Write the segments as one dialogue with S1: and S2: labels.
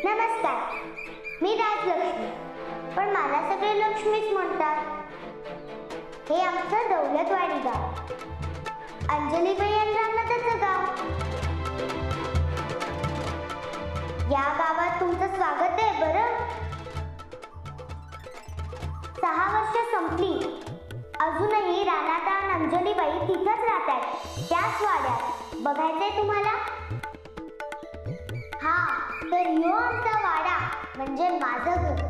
S1: नमस्कार, मी राजलक्ष्मी, पण मला सगळे लक्ष्मीच म्हणतात. हे आमचं दौलतवाडी गाव, अंजलीबाई आणि रामनाथाचं गाव. या गावात तुमचं स्वागत आहे. बरं, 6 वर्ष संपली, अजूनही राणादा आणि अंजलीबाई तिथंच राहतात, त्याच वाड्यात. बघायचंय तुम्हाला? हा, तर ह्यो आमचा वाडा म्हणजे माझं घर.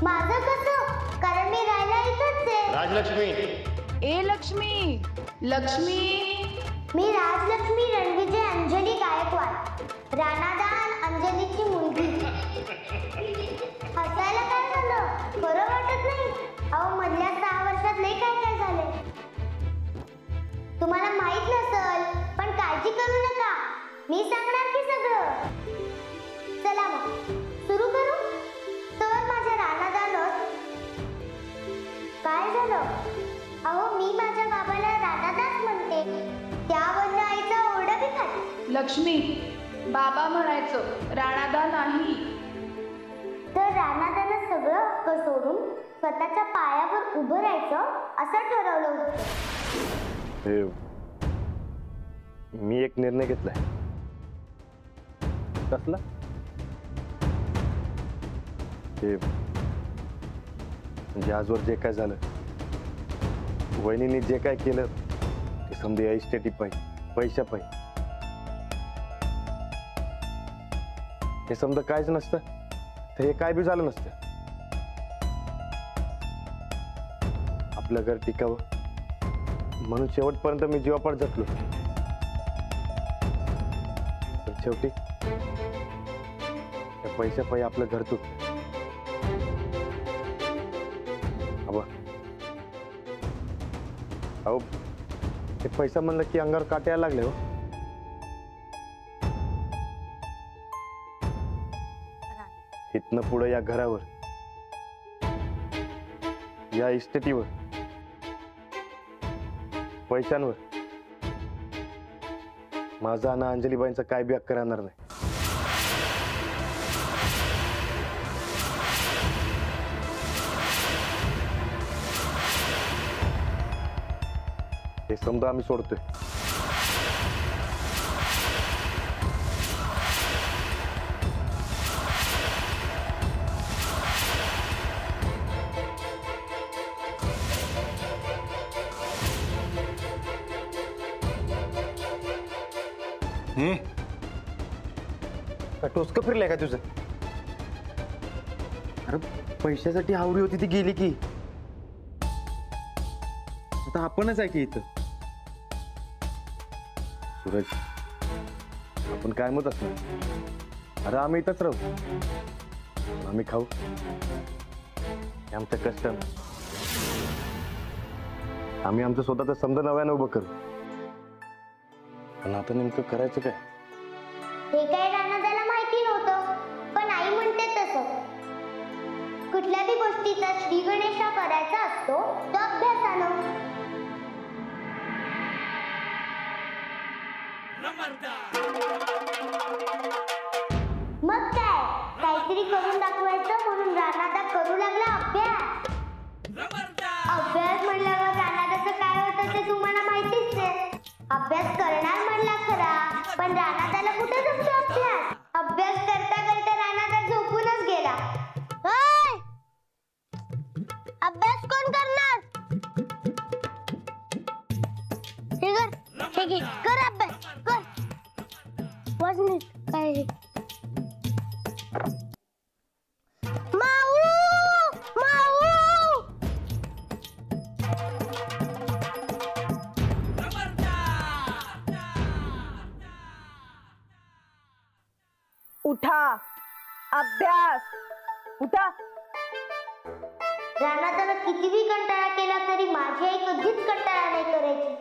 S1: माझं कसं? कारण मी राहायला इथंच आहे.
S2: राजलक्ष्मी.
S3: ए लक्ष्मी, लक्ष्मी.
S1: मी राजलक्ष्मी रणविजय अंजली गायकवाड, राणादा आणि अंजलीची मुलगी. हसायला काय झालं? बरं वाटत नाही? अहो, मधल्या 6 वर्षात लय काय काय झालंय. तुम्हाला माहित नसल, पण काळजी करू नका, मी सांगणार की सगळं. चला मग सुरू करू. तर माझ्या राणादानं काय झालं? अहो, मी माझ्या बाबाला राणादाच म्हणते, त्यावरनं आईचा ओरडा बी खाते.
S3: लक्ष्मी, बाबा म्हणायचं, राणादा नाही.
S1: तर राणादानं सगळं हक्क सोडून स्वतःच्या पायावर उभं राहायचं असं ठरवलं होतं.
S2: मी एक निर्णय घेतलाय. कसला? ते म्हणजे आजवर जे काय झालं, वहिनीने जे काय केलं ते समजा इस्टेटी पाहिजे, पैशा पाहिजे. हे समजा काहीच नसतं तर हे काय बी झालं नसतं. आपलं घर टिकावं म्हणून शेवटपर्यंत मी जीवापाड जगलो. पण शेवटी त्या पैशा पायी आपलं घर तुटलं. अहो, ते पैसा म्हणलं की अंगावर काटे यायला लागले. हो, इथनं पुढं या घरावर, या इस्टेटीवर, पैशांवर माझा आणि अंजलीबाईंचा काय बी हक्क राहणार नाही. हे समजा आम्ही सोडतोय. टोचकं फिरलंय का तुझं? अरे, पैशासाठी आवडी होती ती गेली की, आता आपणच आहे की इथं. सूरज, आपण काय मत असणार? अरे, आम्ही इथंच राहू, आम्ही खाऊ, आमचं कष्ट, आम्ही आमचं स्वतःच समजा नव्यानं उभं करू. पण आता नेमकं करायचं काय?
S1: हे काय राणादाला माहिती नव्हतं, पण आई म्हणते तसं. कुठल्या बी गोष्टीचा श्री गणेशा करायचा असतो तो अभ्यासानं. मग काय, काहीतरी करून दाखवायचं म्हणून राणादा करू लागला अभ्यास. अभ्यास म्हणल्यावर राणादाचं काय होतं ते तुम्हाला माहितीच आहे. अभ्यास करणार म्हणला खरा, पण राणादाला कुठे जमतो अभ्यास. अभ्यास करता करता राणादा झोपूनच गेला. अभ्यास कोण करणार? हे कर अभ्यास कर. वाजणे काय? माऊ माऊ.
S3: उठा, अभ्यास, उठा.
S1: राणादानं किती बी कंटाळा केला तरी माझी आई कधीच कंटाळा नाही करायची.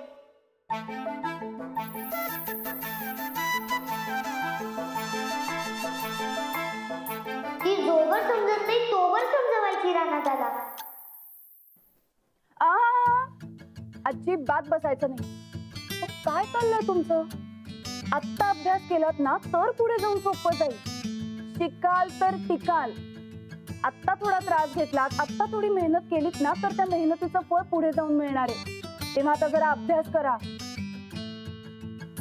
S1: ती जोवर समजत नाही तोवर समजवायची राणादाला.
S3: अजिबात बसायचं नाही. काय चाललंय तुमचं? आत्ता अभ्यास केलात ना तर पुढे जाऊन सोपं जाईल. शिकाल तर टिकाल. आत्ता थोडा त्रास घेतलात, आत्ता थोडी मेहनत केलीत ना तर त्या मेहनतीचं फळ पुढे जाऊन मिळणार आहे. तेव्हा आता जरा अभ्यास करा.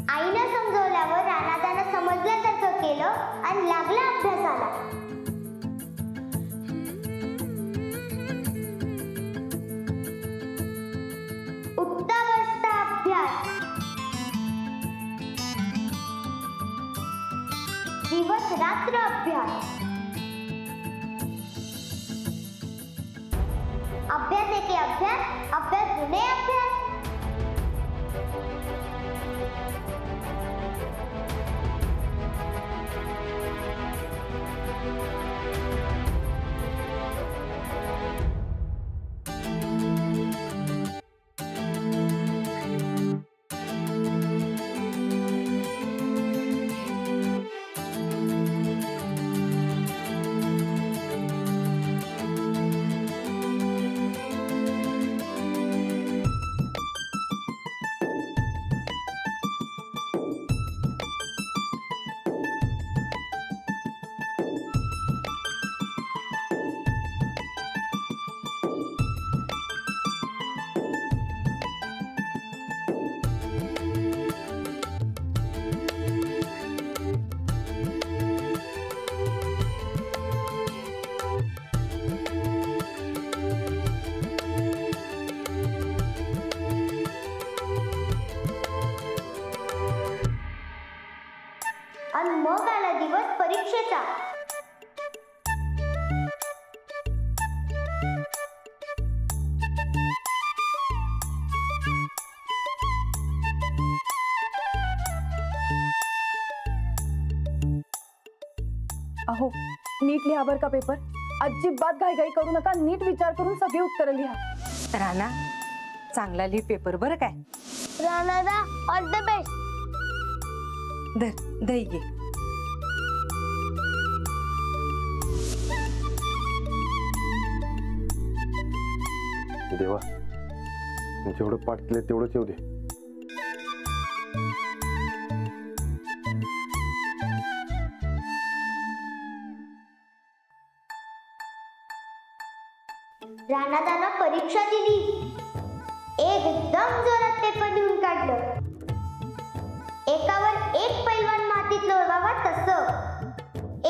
S1: आईनं समजवल्यावर रानादानं समजल्यासारखं केलं आणि लागला अभ्यासाला. उठता बसता अभ्यास, दिवस रात्र अभ्यास. अभ्यास एके अभ्यास, अभ्यास गुणे अभ्यास. आणि मग आला दिवस परीक्षेचा.
S3: अहो, नीट लिहा बर का पेपर. अजिबात घाईघाई करू नका. नीट विचार करून सगळी उत्तरं लिहा.
S4: राणा, चांगला लिह पेपर बरं काय.
S1: Ranada all the best.
S4: धर दही घे.
S2: देवा, जेवढं पाठ केलं तेवढंच येऊ दे.
S1: राणादानं परीक्षा दिली. एकदम जोरात पेपर लिहून काढलं. एकावर एक पैलवान मातीत लोळवावा तसं.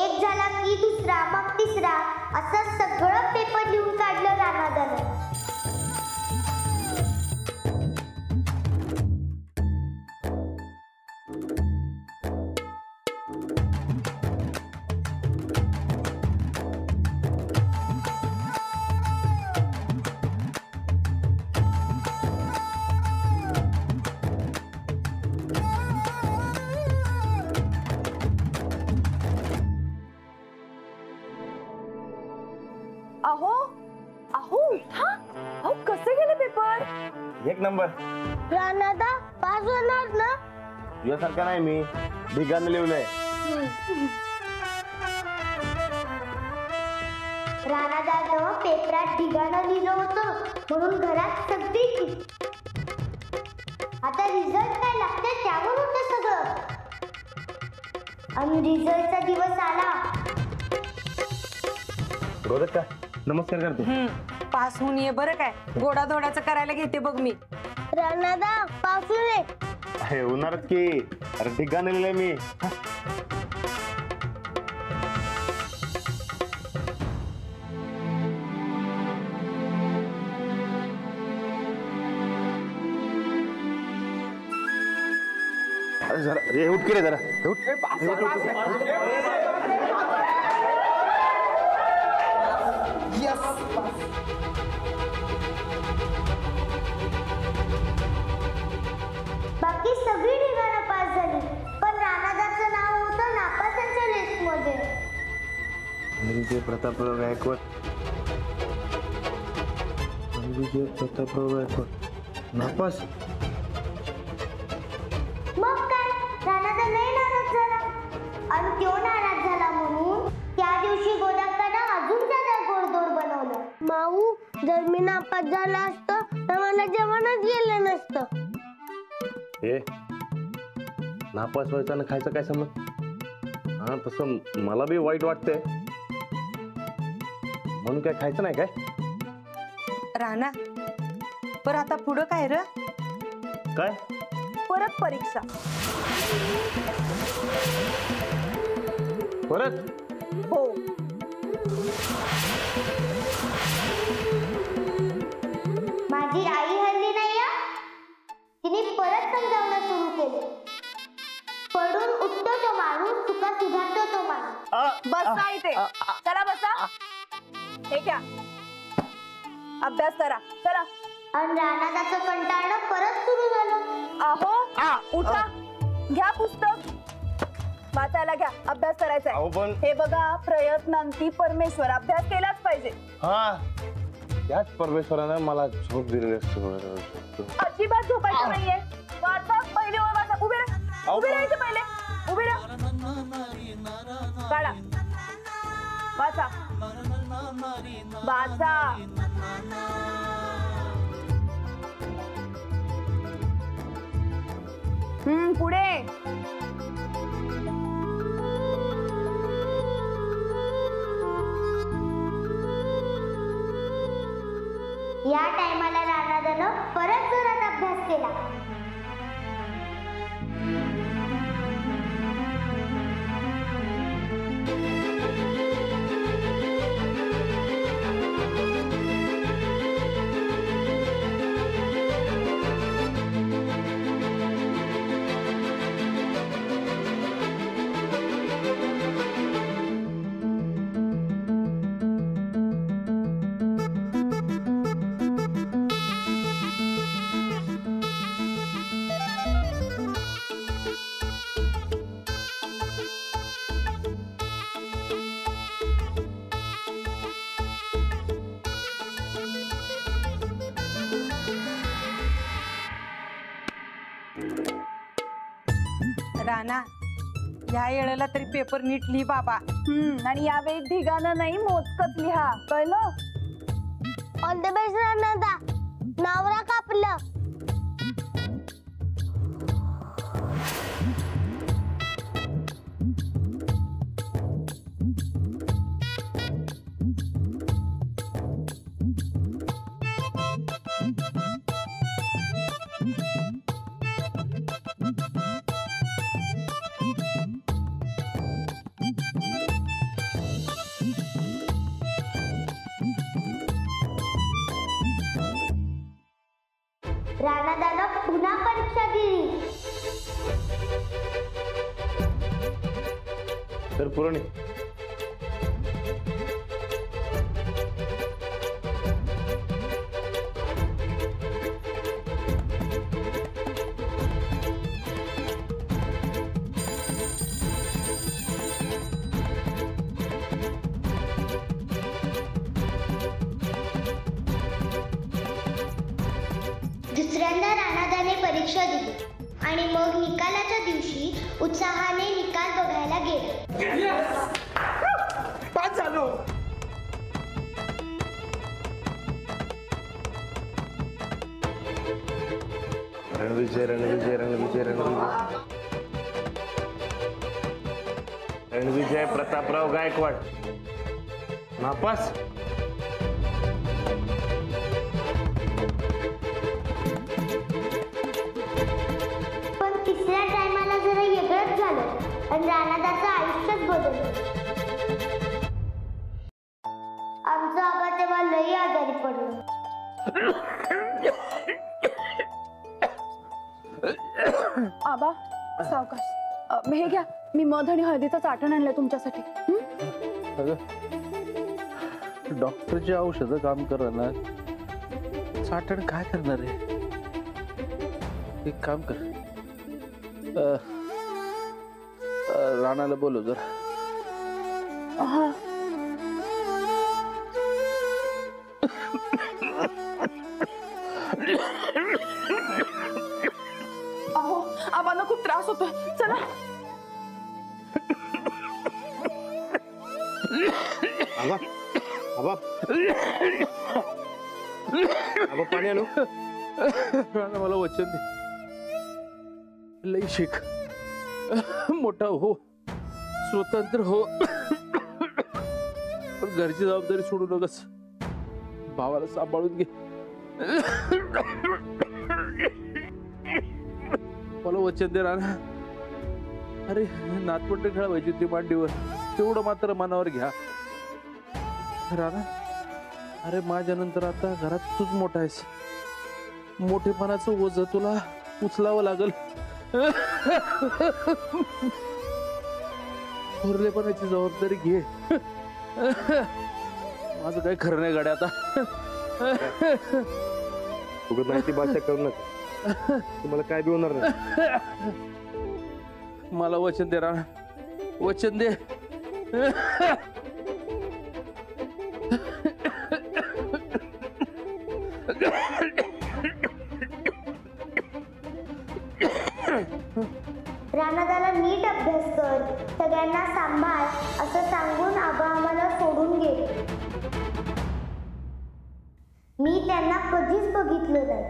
S1: एक झाला की दुसरा, मग तिसरा, असं सगळं पेपर लिहून काढलं राणादानं.
S3: अहो अहो उठा. अहो कसे गेले पेपर?
S2: एक नंबर.
S1: राणादा पास होणार ना?
S2: तुझ्यासारखा नाही मी, ढिगानं लिहिलंय.
S1: राणादानं पेपरात ढिगाणं लिहिलं होतं म्हणून घरात सगळी खुश. आता रिझल्ट काय लागते त्यावर होतं सगळं. आणि रिझल्टचा दिवस आला.
S2: बरं का, नमस्कार करतो.
S4: पास होऊन ये बरं काय. गोडाधोडाचं करायला घेते बघ मी.
S1: राणादा पास होईल.
S2: अरे होणारच की. अरे ढिगानं लिहिलंय मी. अरे जरा रे, उठ की रे जरा. उठ.
S1: बाकी सगळी ठिकाणं पास झाली पण राणादाचं नाव होतं नापासांच्या लिस्ट मध्ये.
S2: विजय प्रतापराव गायकवाड. विजय प्रतापराव गायकवाड नापास.
S1: मग काय, राणादा लय नाराज झाला. आणि तो नाराज झाला म्हणून त्या दिवशी गोदाकानं अजून ज्यादा गोडधोड बनवलं. माऊ, जर मी नापास झाला असतो तर मला जेवणच गेलं नसतं.
S2: हे नापास व्हायचा आणि खायचं काय समज? हा तसं मला बी वाईट वाटतंय, म्हणून काय खायचं नाही काय?
S4: राणा पर आता पुढं काय र?
S2: काय
S3: परत परीक्षा.
S2: परत?
S3: हो.
S1: माझी आई हल्ली नाही हा. तिने परत समजावणं सुरू केलं. पडून उठतो तो माणूस, चुका सुधारतो तो माणूस.
S3: बसा इथे. चला बसा. हे घ्या, अभ्यास करा. चला.
S1: आणि रानादाचं कंटाळणं परत सुरू झालं.
S3: अहो उठा, घ्या पुस्तक, वाचायला घ्या. अभ्यास करायचा
S2: अहो
S3: आहे.
S2: पण
S3: हे बघा, प्रयत्नांती परमेश्वर. अभ्यास केलाच पाहिजे.
S2: हा त्याच परमेश्वरानं मला झोप दिलेली असते.
S3: अजिबात झोपायचं नाहीये. वाचा, पहिली ओळ वाचा. उभे राहा, उभे राहायचं पहिले. उभे राहा, काढा, वाचा, वाचा. पुढे.
S1: या टायमाला रानादानं परत जोरात अभ्यास केला.
S4: राणा ह्या वेळेला तरी पेपर नीट लिही बाबा.
S3: आणि यावेळी ढिगानं नाही, मोजकच लिहा. कळलं?
S1: ऑल द बेस्ट रानादा. नवरा कापलं. रानादानं पुन्हा परीक्षा दिली.
S2: तर पुरणी
S1: दुसऱ्यांदा रानादाने परीक्षा दिली आणि मग निकालाच्या दिवशी उत्साहाने निकाल बघायला गेले.
S5: पास झालो.
S2: रणविजय रणविजय रणविजय रणविजय रणविजय प्रतापराव गायकवाड नापास.
S1: पण तिसऱ्या टायमाला जरा वेगळंच झालं आणि रानादाचं आयुष्यच बदललं. आमचा आबा तेव्हा लई आजारी पडलं.
S3: आबा सावकाश. हे घ्या, मी मध आणि हळदीचं चाटण आणलंय तुमच्यासाठी.
S5: डॉक्टरची औषधं काम करणार, साठण काय करणार आहे? एक काम कर, राणाला बोलव जरा.
S3: हा. अहो आबांना खूप त्रास होतोय. चला.
S2: आबा आबा आबा पाणी आणू.
S5: राणा मला वचन दे, लई शिक, मोठा हो, स्वतंत्र हो, पण घरची जबाबदारी सोडू नकस. भावाला सांभाळून घे. मला वचन दे राणा. अरे नातवंड खेळवायची होती मांडीवर, तेवढं मात्र मनावर घ्या राणा. अरे माझ्या नंतर आता घरात तूच मोठा आहेस. मोठेपणाचं ओझ तुला उचलावं लागल. थोरलेपणाची जबाबदारी घे. माझं काही खरं नाही गाड्या आता.
S2: उगत माहिती भाषा करू नका, तुम्हाला काय बी होणार नाही.
S5: मला वचन दे राणा, वचन दे.
S1: राणादाला नीट अभ्यास कर, सगळ्यांना सांभाळ असं सांगून आबा आम्हाला सोडून गेले. मी त्यांना कधीच बघितलं नाही,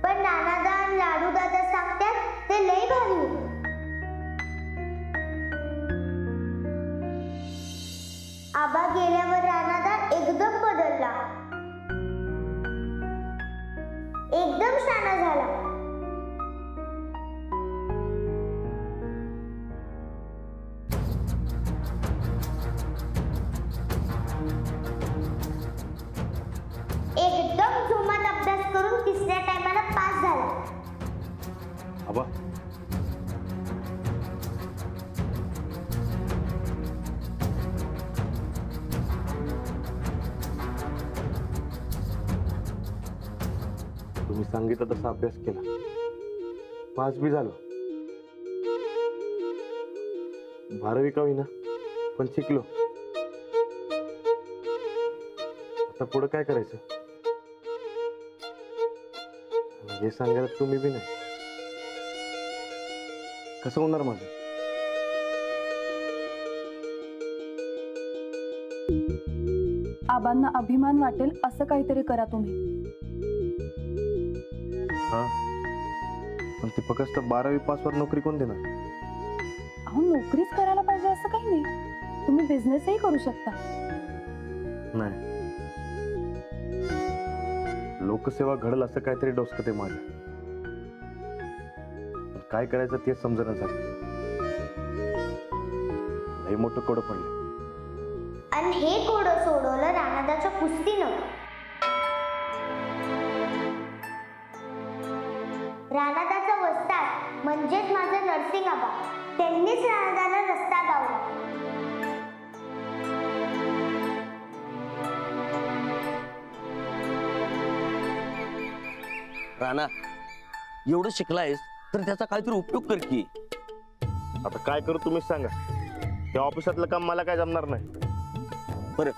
S1: पण नानादा आणि लाडू दादा सांगतात ते लई भारी होते. आबा गेल्यावर राणादा एकदम बदलला, एकदम शाना झाला. एकदम जोमात अभ्यास करून तिसऱ्या टायमाला पास झाला.
S2: आबा, तुम्ही सांगितलं तसा अभ्यास केला, पास बी झालो. 12वी का होईना पण शिकलो. आता पुढे काय करायचं हे सांगायला तुम्ही बी नाही. कसं होणार माझं?
S3: आबांना अभिमान वाटेल असं काहीतरी करा तुम्ही.
S2: हा, पण ती फक्त 12वी पासवर नोकरी कोण देणार?
S3: अहो नोकरीच करायला पाहिजे असं काही नाही, तुम्ही बिझनेसही करू शकता.
S2: नाही, लोकसेवा घडल असं काहीतरी डोसकं ते माझ्या. काय करायचं ते समजणं झालं. लई मोठं कोडं पडलं.
S1: आणि हे कोडं सोडवलं राणादाच्या कुस्तीनं. राणादाचा वस्ताद म्हणजेच माझं नरसिंग आबा, त्यांनीच राणादाला रस्ता दावला.
S6: राणा, एवढं शिकलायस तर त्याचा काहीतरी उपयोग कर की.
S2: आता काय करू तुम्हीच सांगा. त्या ऑफिसातलं काम मला काय जमणार नाही.
S6: बरं,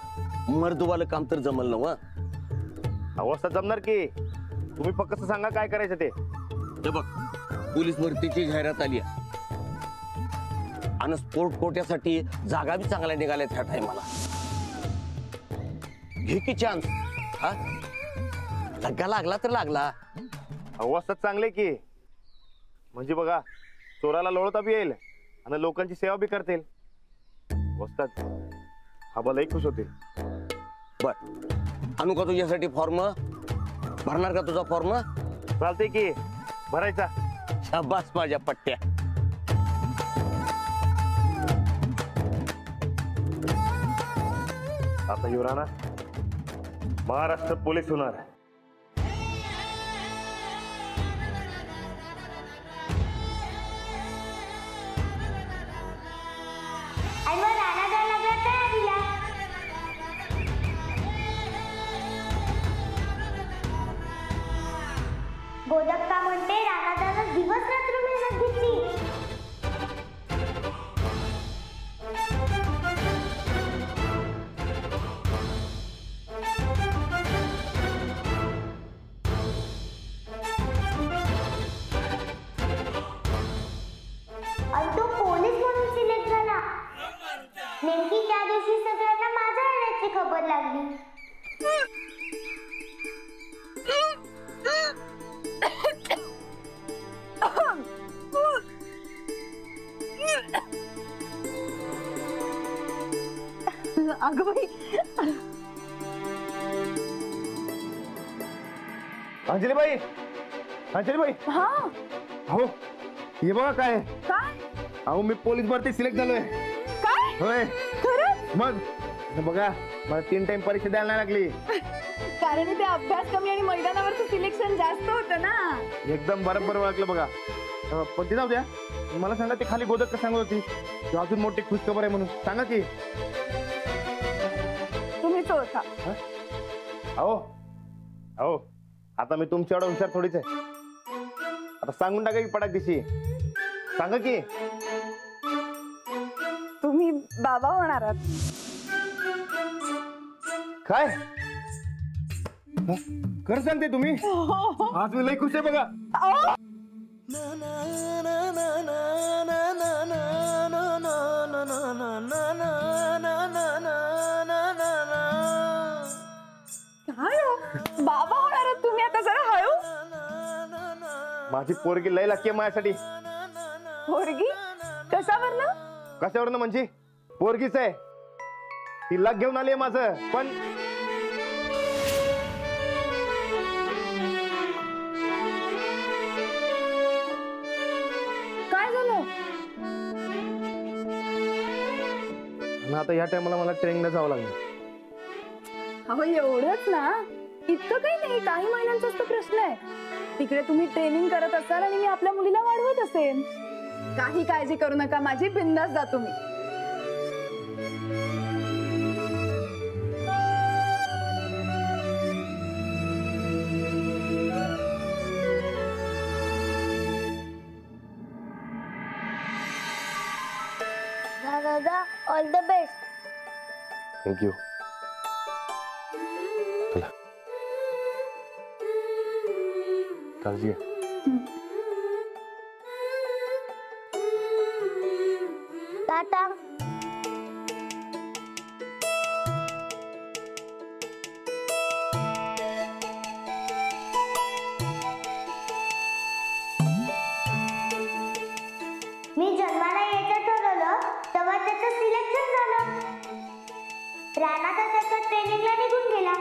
S6: मर्दवालं काम तर जमल ना.
S2: अवस्था जमणार की. तुम्ही फक्त सांगा काय करायचं ते.
S6: हे बघ, पोलीस भरतीची जाहिरात आली आहे आणि स्पोर्ट कोट्यासाठी जागा बी चांगल्या निघाल्यात ह्या टायमाला. घे की चान्स. हा, लग्गा लागला तर लागला.
S2: अवस्था चांगले की, म्हणजे बघा चोराला लोळता बी येईल आणि लोकांची सेवा बी करतील. वस्ताद हा लई खुश होते.
S6: बर, आणू का तुझ्यासाठी फॉर्म? भरणार का तुझा फॉर्म?
S2: चालते की, भरायचा.
S6: शाबास माझ्या पट्ट्या.
S2: आता युवराणा महाराष्ट्र पोलीस होणार.
S1: आणि मग राणादा लागला तयारीला. गोदक्का म्हणते राणादानं दिवस रात्र मेहनत घेतली. आणि तो पोलीस म्हणून सिलेक्ट झाला. नेमकी त्या दिवशी सगळ्यांना माझ्या येण्याची खबर लागली.
S3: अगं बाई,
S2: अंजलीबाई, अंजलीबाई,
S3: हा
S2: अहो हे बघा काय आहे.
S3: काय
S2: अहो मी पोलीस भरती सिलेक्ट झालोय.
S3: काय
S2: होय
S3: खरंच?
S2: मग हे बघा मला 3 टाइम परीक्षा द्यायला नाही लागली.
S3: कारण ते अभ्यास कमी आणि मैदानावरचं सिलेक्शन जास्त होतं ना.
S2: एकदम बरोबर ओळखलं बघा. पण ते जाऊ द्या, मला सांगा ते खाली गोदत का सांगत होती ती अजून मोठी खुशखबर आहे म्हणून सांगा की.
S3: तुम्हीच ओळखा.
S2: अहो अहो आता मी तुमच्या एवढा हुशार थोडीच आहे. आता सांगून टाका की पडाक दिशी सांगा की.
S3: तुम्ही बाबा होणार आहात.
S2: काय खरं सांगते तुम्ही? आज मी लई खुश आहे बघा.
S3: काय हो? बाबा होणार आहात तुम्ही आता, जरा हळू.
S2: माझी पोरगी लई लाकी आहे माझ्यासाठी.
S3: पोरगी कशावरनं?
S2: कशावरनं म्हणजे पोरगीच आहे. ती लग घेऊन आली आहे माझं. पण
S3: काय झालं?
S2: आता या टायमाला मला ट्रेनिंगला जावं लागलं.
S3: अहो एवढंच ना, इतकं काही नाही, काही महिन्यांचाच तो प्रश्न आहे. तिकडे तुम्ही ट्रेनिंग करत असाल आणि मी आपल्या मुलीला वाढवत असेन. काही काळजी करू नका माझी, बिंदास जा तुम्ही.
S1: दादा ऑल द बेस्ट.
S2: थँक्यू. चला काळजी घ्या.
S1: टाटा. मी जन्माला यायचं ठरवलं तेव्हा त्याचं सिलेक्शन झालं. राणा तर त्याच्या ट्रेनिंगला निघून गेला.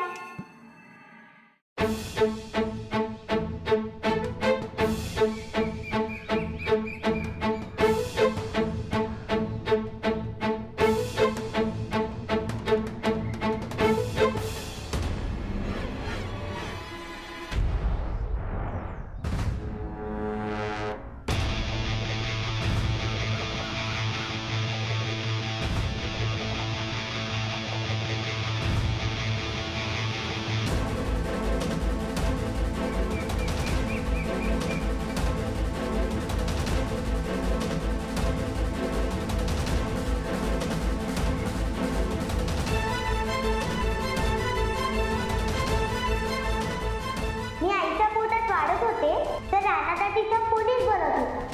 S1: मी आईच्या पोटात वाढत होते तर राणा तिचा पोलीस बनत होता.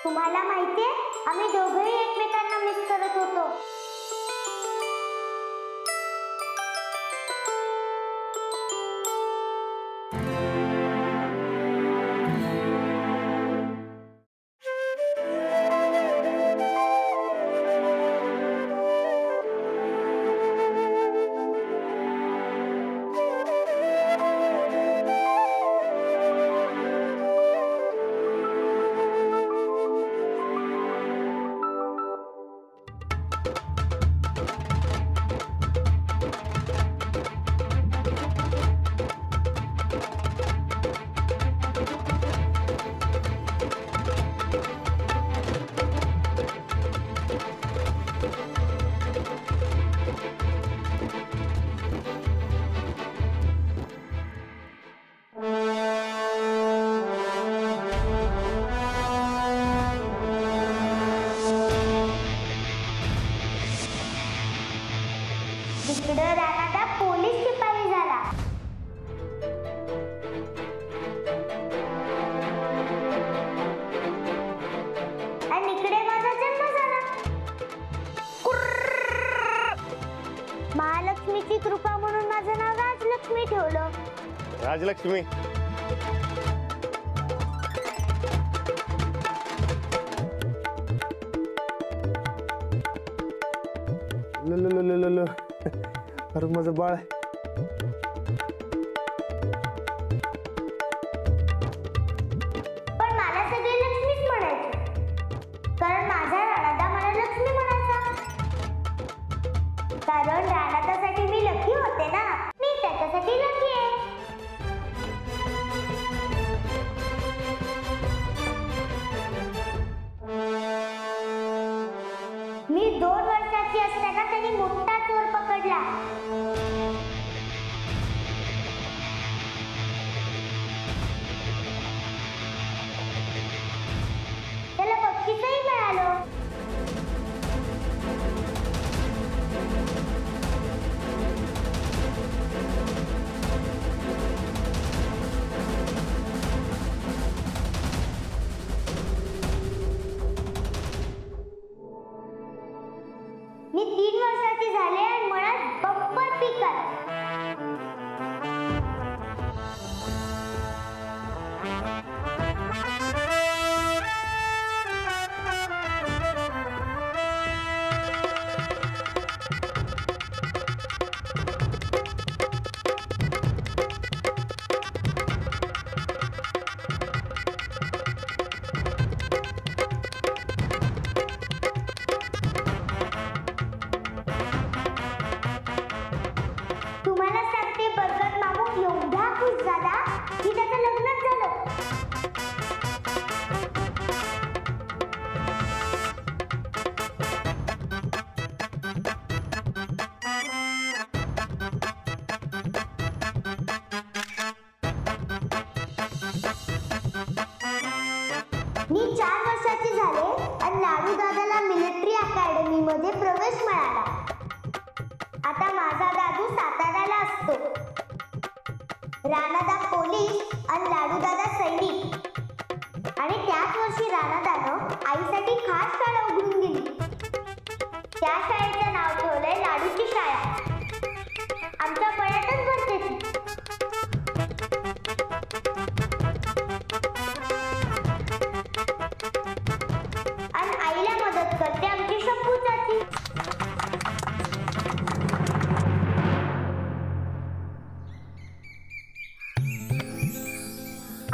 S1: तुम्हाला माहितीये आम्ही दोघंही एकमेकांना मिस करत होतो.
S2: राजलक्ष्मी. अरे माझं बाळ.
S1: पण मला सगळे लक्ष्मीच म्हणायचे, कारण माझा राणादा मला लक्ष्मी म्हणायचा. कारण राणादासाठी मी लकी होते ना, मी त्याच्यासाठी लकी आहे. मी 2 वर्षाची असताना त्यांनी मोठा चोर पकडला. त्याला बक्षीसही मिळालं. मी 3 वर्षाची झाले आणि मला बंपर पीक आलं. तुम्हाला सांगते, बरगद मामू एवढा खुश झाला की त्याचं लग्नच झालं. मी 4 वर्षाची झाले आणि लाडू दादाला मिलिटरी अकॅडमी मध्ये प्रवेश मिळाला. आता माझा दादू साताऱ्याला असतो. राणादा पोलीस आणि लाडू दादा सैनिक. आणि त्याच वर्षी राणादानं आईसाठी खास शाळा उघडून दिली. त्या शाळेचं नाव ठेवलंय लाडूची शाळा. आमच्या पळ्यातच भरते ती. आणि आईला मदत करते आमची शंभू चाची.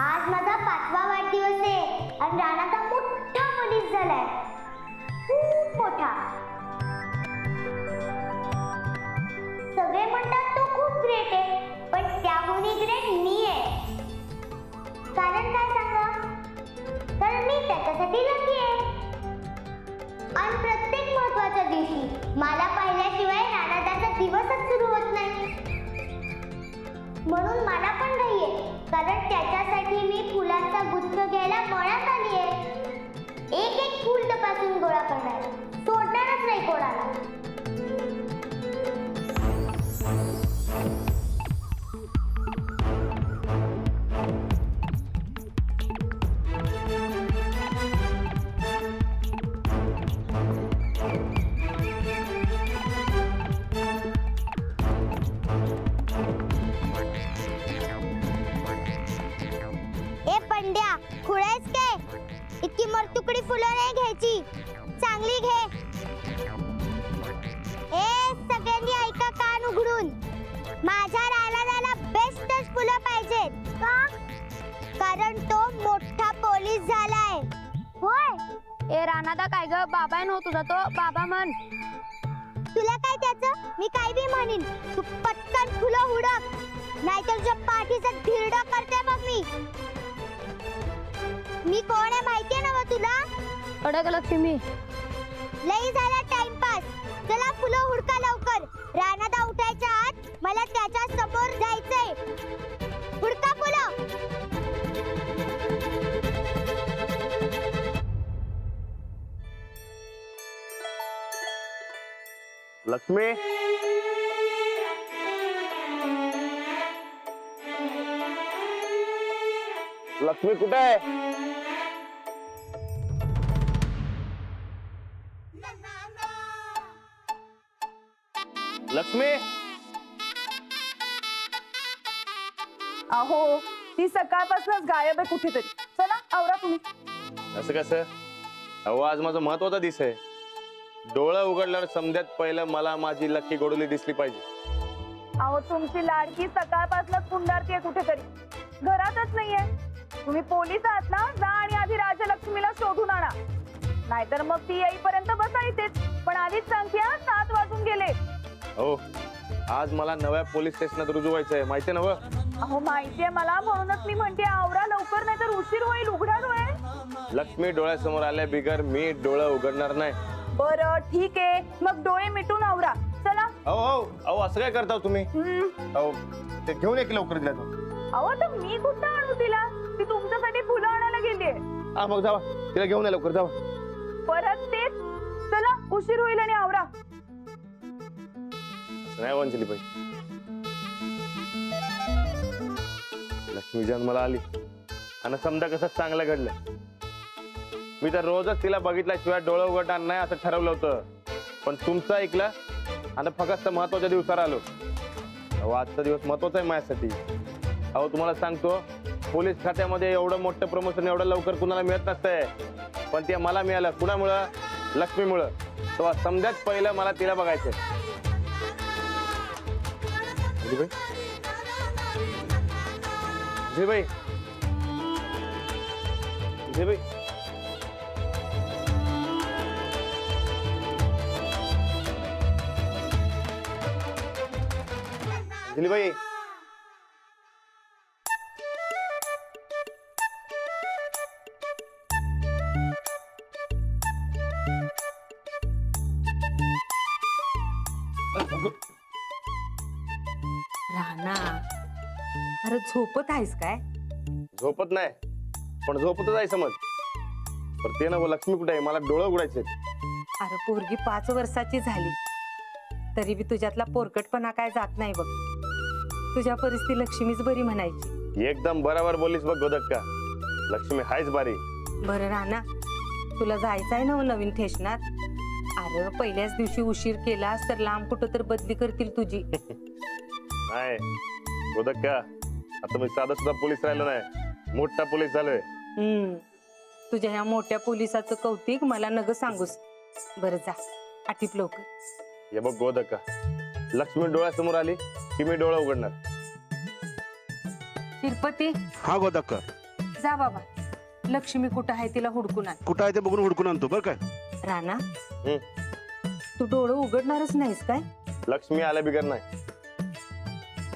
S1: आज माझा 5वा वाढदिवस आहे आणि राणादा मोठा पोलीस झालाय, खूप मोठा. सगळे म्हणतात तो खूप ग्रेट आहे, पण त्याहूनही ग्रेट मी आहे. कारण काय सांगा? कारण मी त्याच्यासाठी लकी आहे. आणि प्रत्येक महत्वाच्या दिवशी मला पाहिल्याशिवाय राणादाचा दिवसच सुरू होत नाही. म्हणून मला पण घाई आहे, कारण त्याच्यासाठी मी फुलांचा गुच्छ घ्यायला मळ्यात आली आहे. एक एक फूल तपासून गोळा करणार, सोडणारच नाही कोणाला. पंड्या, खुळायस काय? इतकी मरतुकडी फुलं नाही घ्यायची, चांगली घे. ए सगळ्यांनी ऐका कान उघडून. माझ्या राणादाला बेस्टच फुलं पाहिजेत. का? कारण तो मोठा पोलीस झालाय. होय?
S3: ए राणादा काय ग, बाबा आहे ना तुझा, तो बाबा म्हण.
S1: तुला काय त्याचं? मी काय बी म्हणीन. तू पटकन फुलं हुडक, नाहीतर तुझ्या पाठीचं धिरडं करते मग मी. मी कोण आहे माहितीये ना तुला?
S3: कडक लक्ष्मी.
S1: लई झाला टाइमपास. चला फुलं हुडका लवकर. राणादा उठायच्या आत मला त्याच्या समोर जायचंय. हुडका फुलं.
S2: लक्ष्मी. लक्ष्मी कुठे आहे? लक्ष्मी.
S3: अहो ती सकाळपासूनच गायब आहे कुठेतरी. चला आवरा तुम्ही.
S2: असं कसं? अहो आज माझा महत्वाचा दिवस आहे. डोळं उघडल्यावर समजात पहिलं मला माझी लक्की गोडोली दिसली पाहिजे.
S3: अहो तुमची लाडकी सकाळपासूनच कुंडारतीये कुठेतरी, घरातच नाहीये. तुम्ही पोलीस आहात ना, जा आणि आधी राजलक्ष्मीला शोधून आणा, नाहीतर मग ती येईपर्यंत बसा इथेच. पण आधीच सांगते 7 वाजून गेले.
S2: हो आज मला नव्या पोलीस स्टेशनात रुजू व्हायचंय, माहितीये ना?
S3: अहो माहितीये मला, म्हणूनच मी म्हणते आवरा लवकर, नाही तर उशीर होईल. उघडा डोळे.
S2: लक्ष्मी डोळ्यासमोर आल्या बिगर मी डोळं उघडणार नाही.
S3: बरं ठीक आहे, मग डोळे मिटून आवरा. चला.
S2: अहो असं काय करता तुम्ही? अहो ते घेऊन ये की लवकर दिला तो.
S3: अहो तर मी कुठं आणू तिला? ती तुमच्यासाठी फुलं आणायला गेलीये.
S2: हा मग जावा, तिला घेऊन ये लवकर, जावा.
S3: परत तेच. चला उशीर होईल आणि आवरा.
S2: नाही अंजली बाई, लक्ष्मी जन्माला आली आणि समजा कसं चांगलं घडलं. मी तर रोजच तिला बघितल्याशिवाय डोळं उघडणार नाही असं ठरवलं होतं, पण तुमचं ऐकलं आणि फक्त महत्वाच्या दिवसावर आलो. अहो आजचा दिवस महत्वाचा आहे माझ्यासाठी. अहो तुम्हाला सांगतो, पोलीस खात्यामध्ये एवढं मोठं प्रमोशन एवढं लवकर कुणाला मिळत नसतंय, पण ते मला मिळालं. कुणामुळं? लक्ष्मीमुळं. तो समजाच पहिलं मला तिला बघायचंय. जी भाई, जी भाई, अंजली भाई,
S4: राणा, अरे झोपत आहेस काय?
S2: झोपत नाही, पण झोपतच आहे समज. पण ते ना लक्ष्मी कुठे आहे? मला डोळं उघडायचे.
S4: अरे पोरगी 5 वर्षाची झाली तरी बी तुझ्यातला पोरकटपणा काय जात नाही बघ. तुझ्या परिस्थिती लक्ष्मीच बरी म्हणायची.
S2: एकदम बरोबर बोलीस बघ गोदक्का, लक्ष्मी हायच बारी.
S4: बरं राणा, तुला जायचंय ना नवीन ठेशनात? अरे पहिल्याच दिवशी उशीर केलास तर लांब कुठं तर बदली करतील तुझी.
S2: नाही गोदक्का, आता मी साधा सुद्धा पोलीस राहिलो नाही, मोठा पोलीस झालोय.
S4: तुझ्या ह्या मोठ्या पोलिसाचं कौतिक मला नग सांगूस. बरं जा, आटिप लवकर.
S2: हे बघ गोदक्का, लक्ष्मी डोळ्यासमोर आली की मी डोळा उघडणार.
S4: तिरुपती,
S7: हा गोदक्का,
S4: जा बाबा, लक्ष्मी कुठं आहे तिला हुडकून आण.
S7: कुठं आहे ते बघून हुडकून आणतो बरं काय.
S4: राणा, तू डोळं उघडणारच नाहीस काय?
S2: लक्ष्मी आल्या बिगर नाही.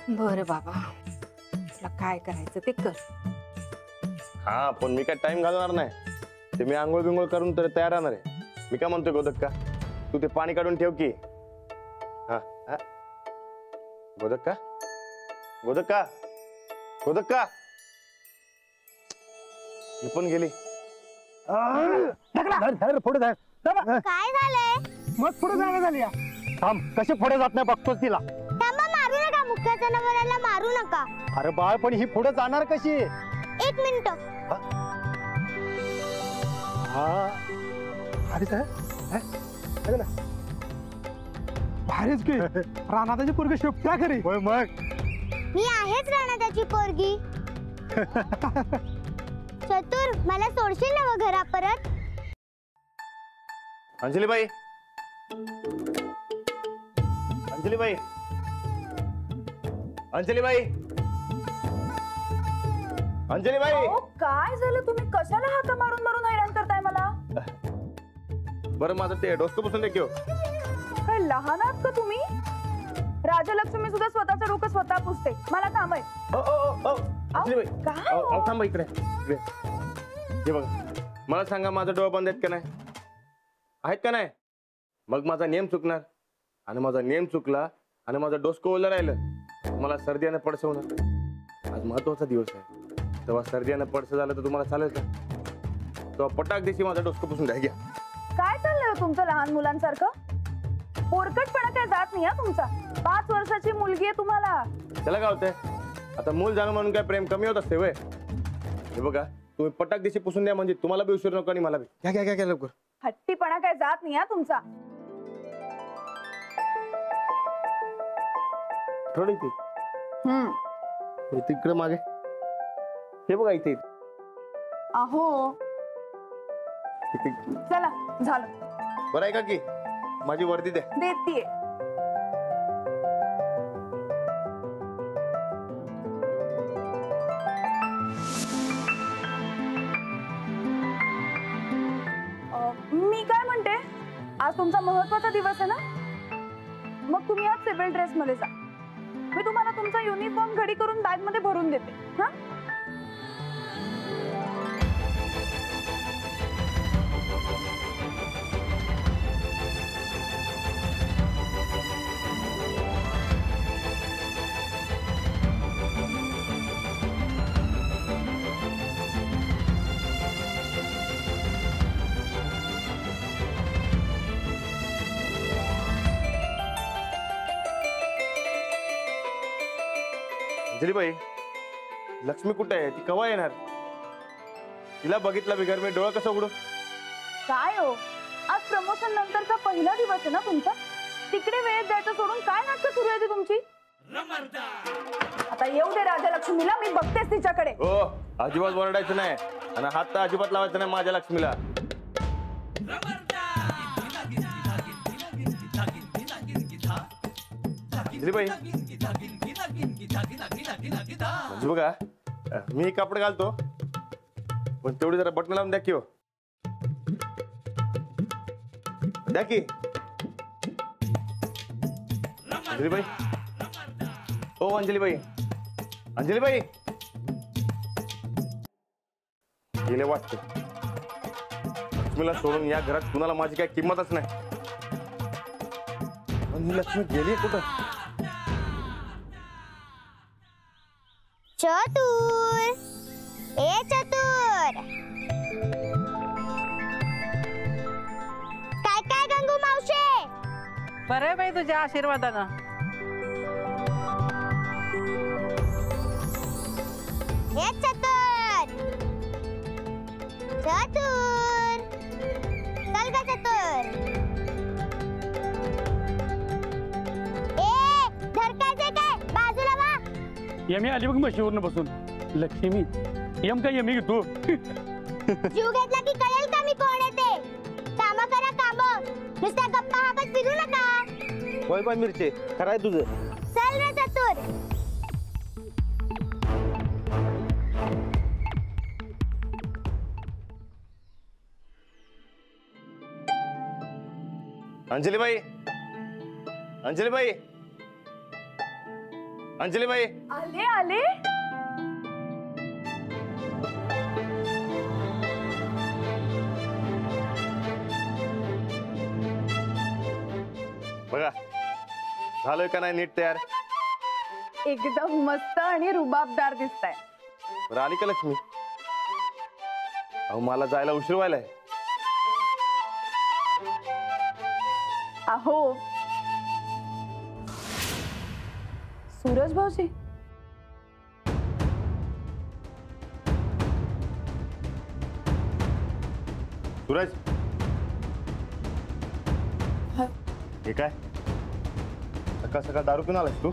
S4: बरं बाबा, तुला काय करायचं ते कर.
S2: हा पण मी काय टाइम घालवणार नाही. ते मी आंघोळ बिंघोळ करून तर तयार राहणार आहे. मी काय म्हणतोय गोदक्का, तू ते पाणी काढून ठेव की. हा हा गोदक्का, गोदक्का, गोदक्का, ही पण गेली.
S1: काय झालंय?
S8: मग पुढे जागा झाली. थांब, कशी पुढे जात नाही बघतोच तिला.
S1: थांबा, मारू नका, मुख्य जनावराला मारू नका.
S8: अरे बाळ, पण ही पुढे जाणार कशी?
S1: 1 मिनिट.
S8: हा अरे भारीच की रानाची पोरगी शिफ्ट्या खरी. होय मग
S1: मी आहेच राणा त्याची पोरगी. चतुर, मला सोडशील ना घरा परत?
S2: अंजली बाई, अंजली बाई, अंजली बाई, अंजली बाई.
S3: अहो, काय झालं? तुम्ही कशाला हाका मारून मारून हैराण करताय मला?
S2: बरं माझं ते डोसकं पुसून दे की.
S3: काय लहान आहात का तुम्ही? राजलक्ष्मी सुद्धा स्वतःचं डोकं स्वतः पुसते. मला काम आहे.
S2: अंजली बाई,
S3: काय हो?
S2: थांबा इकडे. हे बघा, मला सांगा, माझा डोळा बंद आहेत का नाही? आहेत का नाही? मग माझा नेम चुकणार, आणि माझा नेम चुकला आणि माझं डोसकं ओलं राहिलं, मला सर्दी आणि पडसं होणार. आज महत्वाचा दिवस आहे, तेव्हा सर्दी आणि पडसं झालं तर तुम्हाला चालेल का? तेव्हा पटाक दिवशी माझा डोसकं पुसून घ्या.
S3: काय चाललंय हो तुमचं लहान मुलांसारखं? पोरकटपणा काय जात नाही हा तुमचा. 5 वर्षाची मुलगी आहे तुम्हाला.
S2: त्याला काय होतंय? आता मूल जाणं म्हणून काय प्रेम कमी होत असते वय? हे बघा, तुम्ही पटाक दिवशी पुसून द्या, म्हणजे तुम्हाला बी उशीर नको आणि मला बी. घ्या घ्या घ्या लवकर.
S3: हट्टीपणा काय जात नाही हा तुमचा.
S2: थोडी ती तिकडे मागे हे बघा इथे
S3: अहो चला झालं.
S2: बरं आहे का की माझी वर्दी द्या.
S3: देतीये. मी काय म्हणते, आज तुमचा महत्वाचा दिवस आहे ना, मग तुम्ही आज सिव्हिल ड्रेस मध्ये जा. मी तुम्हाला तुमचा युनिफॉर्म घडी करून बॅग मध्ये भरून देते. हा
S2: अंजलीबाई, लक्ष्मी कुठे आहे? ती केव्हा येणार? तिला बघितलं बिगर मी डोळं कसं उघडू?
S3: काय हो, आज प्रमोशन नंतरचा पहिला दिवस आहे ना तुमचा. तिकडे वेळेत जायचं सोडून काय नाटक सुरू आहे ती तुमची? आता येऊ दे राजलक्ष्मीला, मी बघतेच तिच्याकडे.
S2: हो, अजिबात ओरडायचं नाही आणि हात तर अजिबात लावायचं नाही माझ्या लक्ष्मीला. अंजलीबाई, म्हणजे बघा मी कपडे घालतो पण तेवढी जरा बटन लावून द्या की. हो द्या की अंजलीबाई. हो अंजलीबाई, अंजलीबाई गेले वाटतं. लक्ष्मीला सोडून या घरात कुणाला माझी काय किंमतच नाही. पण ही लक्ष्मी गेली कुठं?
S1: चतुर, ए चतुर. काय काय गंगू मावशे?
S9: बरं बाई तुझ्या आशीर्वादानं.
S1: ए चतुर, चतुर, चल ग चतुर. ए धरकायचे काय? बाजूला वा.
S8: यमी आली बघ म्हशीवरनं बसून. लक्ष्मी यम काय यमी तू?
S1: जीव घेतला की कळेल का मी कोण आहे ते. काम करा काम, नुसत्या गप्पा हाकत फिरू नका.
S2: होय बाय मिरचे, खरंय तुझं.
S1: चल रे चतुर.
S2: अंजलीबाई, अंजलीबाई, अंजलीबाई.
S3: आले आले.
S2: बघा झालोय का नाही नीट तयार?
S3: एकदम मस्त आणि रुबाबदार दिसताय.
S2: बरं आली का लक्ष्मी? अहो मला जायला उशीर व्हायलाय.
S3: अहो सूरज भाऊजी,
S2: सूरज हे काय सकाळ सकाळ दारू पिऊन आलास तू?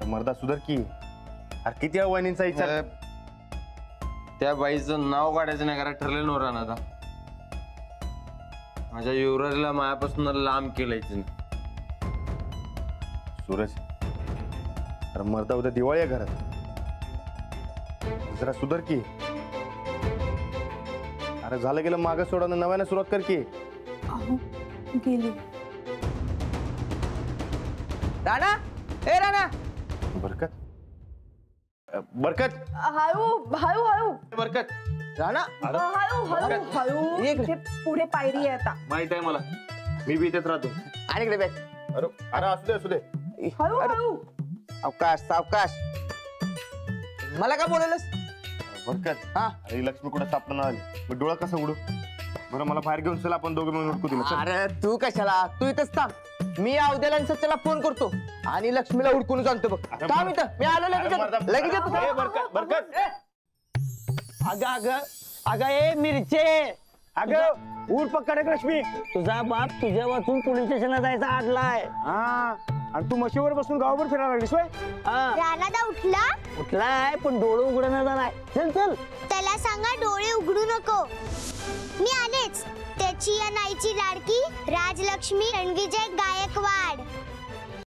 S2: मर्दा सुधर की. अरे किती वहिनींचा विचार.
S10: त्या बाईचं नाव काढायचं नाही कारण ठरलेलं नव्हतं ना. आता माझ्या युवराजला मायापासून लांब केलायचं नाही.
S2: सूरज अरे मर्दा उद्या दिवाळी आहे घरात, जरा सुधर की. अरे झालं गेलं मागं सोडा, नव्याने सुरुवात कर की.
S3: अहो गेली.
S9: राणा, ए राणा.
S2: बरकत, बरकत,
S3: हळू हळू हळू.
S2: बरकत.
S9: राणा
S2: अरे
S3: हळू हळू हळू.
S9: इकडे.
S3: इथे पुढे पायरी आहे आता.
S2: माहित आहे मला, मी बी इथेच राहतो.
S9: आणि इकडे बॅग.
S2: अरे अरे असू दे असू दे.
S3: हळू हळू.
S9: अवकाश सावकाश. मला का बोलवलंस?
S2: बरकत,
S9: हा
S2: अरे लक्ष्मी कुठे सापडणार आली, मग डोळा कसा उडू? बरं मला बाहेर घेऊन चला, आपण दोघे मिळून उडकू तिला.
S9: अरे तू कशाला, तू इथंच थांब. मी अवध्याला आणि सच्याला फोन करतो आणि लक्ष्मीला उडकून आणतो बघ. थांब इथं, मी आलो लगेच येतो. लगेच येतो.
S2: ए, बरकत, बरकत.
S11: अगं अगं अगं ए मिरचे, अगं ऊर पकड लक्ष्मी. तुझा बाप तुझ्या वाचून पोलीस स्टेशनला जायचा आडलाय. हा आणि तू म्हशीवर बसून गावभर फिरायला लागलीस होय?
S1: राणादा उठला
S11: उठलाय पण डोळं उघडणार नाही. चल चल.
S1: त्याला सांगा डोळे उघडू नको. मी आलेच. त्याची या नाईची लाडकी राजलक्ष्मी रणविजय गायकवाड.